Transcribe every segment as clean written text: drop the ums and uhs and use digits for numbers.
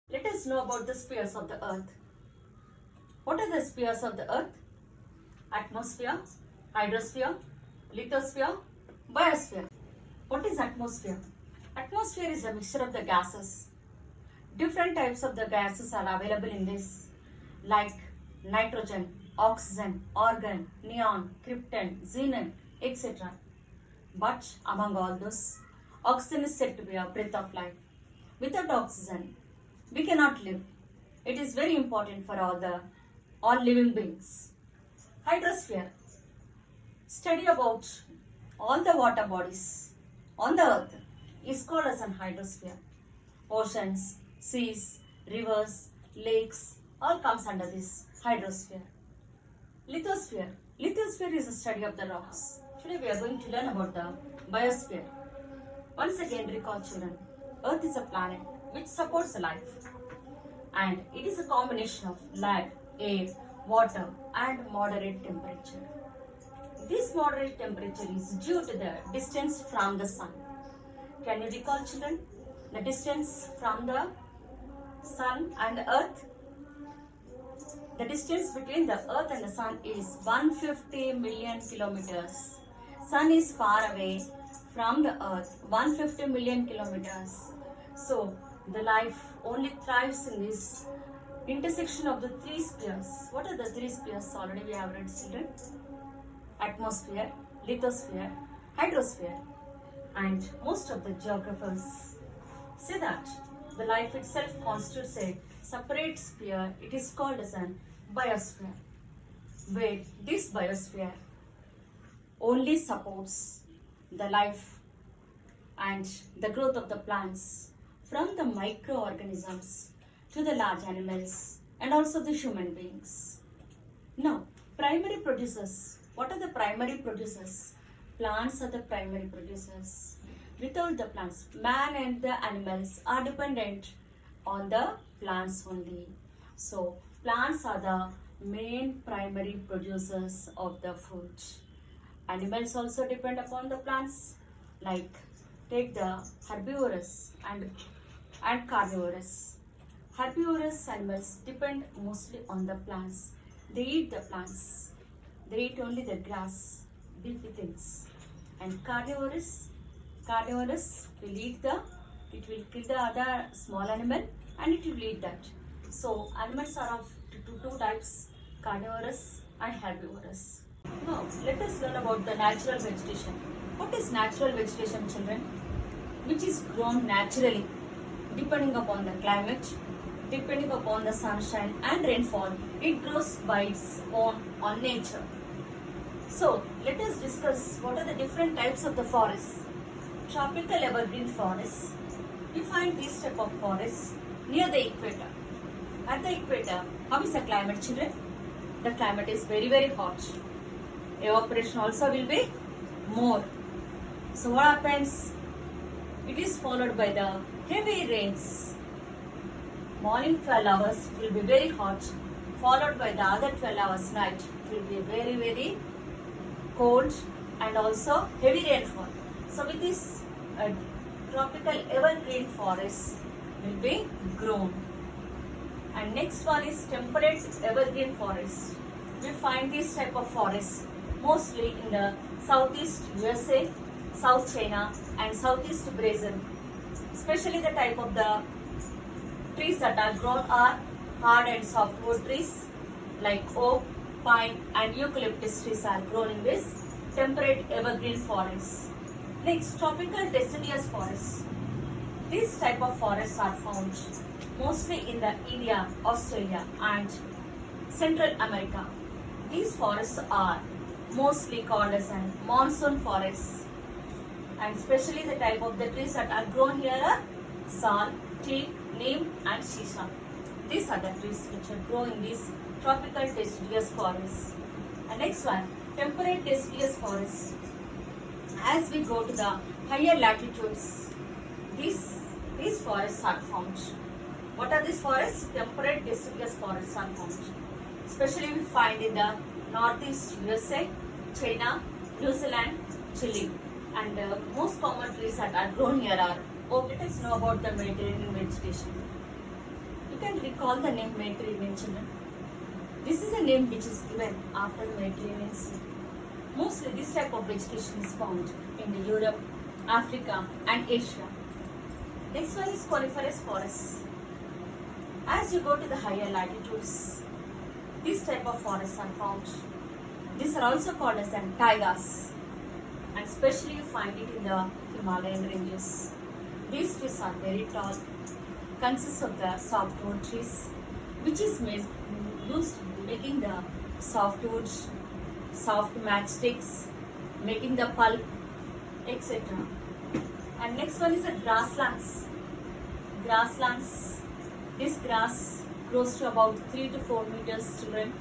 Let us know about the spheres of the earth. What are the spheres of the earth? Atmosphere, hydrosphere, lithosphere, biosphere. What is atmosphere? Atmosphere is a mixture of the gases. Different types of the gases are available in this, like nitrogen, oxygen, argon, neon, krypton, xenon, etc. But among all those, oxygen is said to be a breath of life. Without oxygen, we cannot live. It is very important for all living beings. Hydrosphere, study about all the water bodies on the earth is called as an hydrosphere. Oceans, seas, rivers, lakes, all comes under this hydrosphere. Lithosphere. Lithosphere is a study of the rocks. Today we are going to learn about the biosphere. Once again recall children, Earth is a planet which supports life, and it is a combination of land, air, water and moderate temperature. This moderate temperature is due to the distance from the sun. Can you recall children? The distance from the sun and the earth? The distance between the earth and the sun is 150 million kilometers. Sun is far away from the earth, 150 million kilometers. So, the life only thrives in this intersection of the three spheres. What are the three spheres? Already we have read, children. Atmosphere, lithosphere, hydrosphere. And most of the geographers say that the life itself constitutes a separate sphere. It is called as an biosphere, where this biosphere only supports the life and the growth of the plants, from the microorganisms to the large animals and also the human beings. Now, primary producers. What are the primary producers? Plants are the primary producers. Without the plants, man and the animals are dependent on the plants only. So, plants are the main primary producers of the food. Animals also depend upon the plants, like take the herbivorous and carnivorous. Herbivorous animals depend mostly on the plants. They eat the plants. They eat only the grass, leafy things. And carnivorous will eat it will kill the other small animal and it will eat that. So animals are of two types, carnivorous and herbivorous. Now let us learn about the natural vegetation. What is natural vegetation, children? Which is grown naturally, depending upon the climate, depending upon the sunshine and rainfall. It grows by its own on nature. So let us discuss what are the different types of the forests. Tropical evergreen forests. You find these type of forests near the equator. At the equator, how is the climate, children? The climate is very, very hot. Evaporation also will be more. So what happens? It is followed by the heavy rains. Morning 12 hours will be very hot, followed by the other 12 hours night. It will be very, very cold and also heavy rainfall. So with this tropical evergreen forests will be grown. And next one is temperate evergreen forest. We find this type of forest mostly in the southeast USA, South China and southeast Brazil. Especially the type of the trees that are grown are hard and softwood trees like oak, pine and eucalyptus trees are grown in this temperate evergreen forest. Next, tropical deciduous forests. These type of forests are found mostly in the India, Australia and Central America. These forests are mostly called as an monsoon forests, and especially the type of the trees that are grown here are sal, teak, neem and shisha. These are the trees which are grown in these tropical deciduous forests. And next one, temperate deciduous forests. As we go to the higher latitudes, these forests are found. What are these forests? Temperate deciduous forests are found. Especially we find in the northeast USA, China, New Zealand, Chile. And most common trees that are grown here are oak. Let us know about the Mediterranean vegetation. You can recall the name Mediterranean, children. This is a name which is given after the Mediterranean Sea. Mostly this type of vegetation is found in the Europe, Africa and Asia. Next one is Coliforus Forests. As you go to the higher latitudes, this type of forests are found. These are also called as taigas, and especially you find it in the Himalayan ranges. These trees are very tall, consists of the softwood trees, which is used making the softwood, soft matchsticks, making the pulp, etc. And next one is the grasslands. Grasslands. This grass grows to about 3 to 4 meters, children.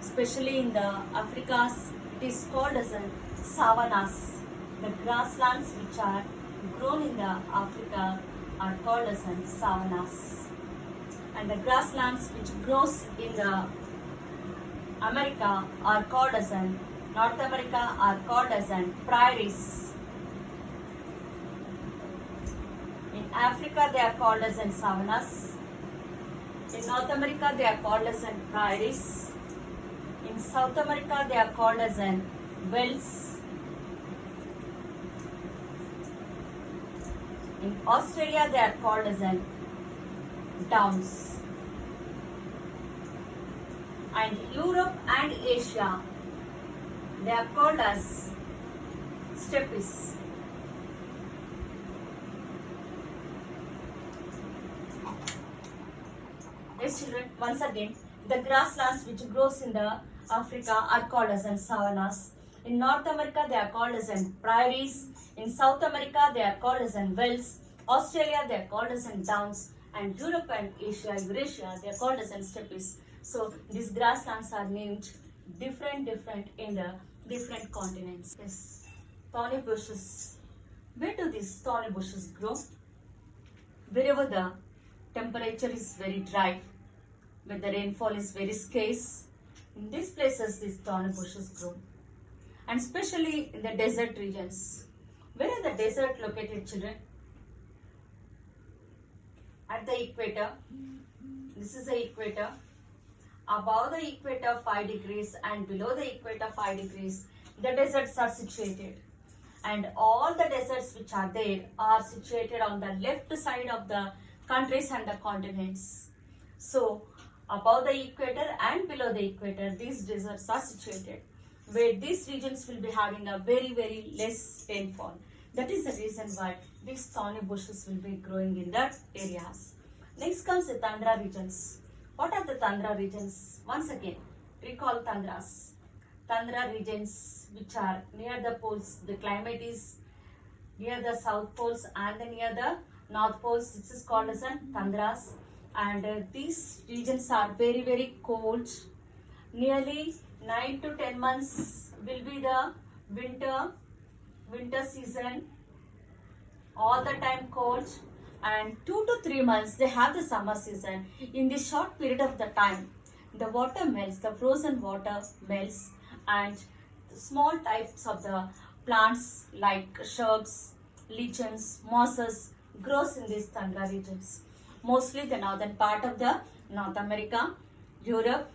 Especially in the Africas, it is called as savannas. The grasslands which are grown in the Africa are called as savannas. And the grasslands which grows in the America are called as North America are called as prairies. In Africa they are called as savannas. In North America they are called as prairies. In South America they are called as wells. In Australia they are called as downs. And Europe and Asia they are called as steppes. Yes, children, once again, the grasslands which grows in the Africa are called as savannas. In North America, they are called as prairies. In South America, they are called as wells. Australia, they are called as downs. And Europe and Asia, Eurasia, they are called as steppes. So, these grasslands are named different in the different continents. Yes, thorny bushes. Where do these thorny bushes grow? Wherever the temperature is very dry, where the rainfall is very scarce, in these places these thorny bushes grow. And especially in the desert regions. Where are the desert located, children? At the equator. This is the equator. Above the equator 5 degrees and below the equator 5 degrees, the deserts are situated. And all the deserts which are there are situated on the left side of the countries and the continents. So, above the equator and below the equator, these deserts are situated, where these regions will be having a very less rainfall. That is the reason why these thorny bushes will be growing in that areas. Next comes the Tundra regions. What are the Tundra regions? Once again, recall Tundras. Tundra regions which are near the poles. The climate is near the south poles and near the north poles. This is called as Tundras. And these regions are very cold. Nearly 9 to 10 months will be the winter season, all the time cold, and 2 to 3 months they have the summer season. In this short period of the time, the water melts, the frozen water melts, and small types of the plants like shrubs, lichens, mosses grows in these Tundra regions. Mostly the northern part of the North America, Europe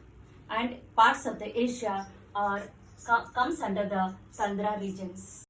and parts of the Asia comes under the Tundra regions.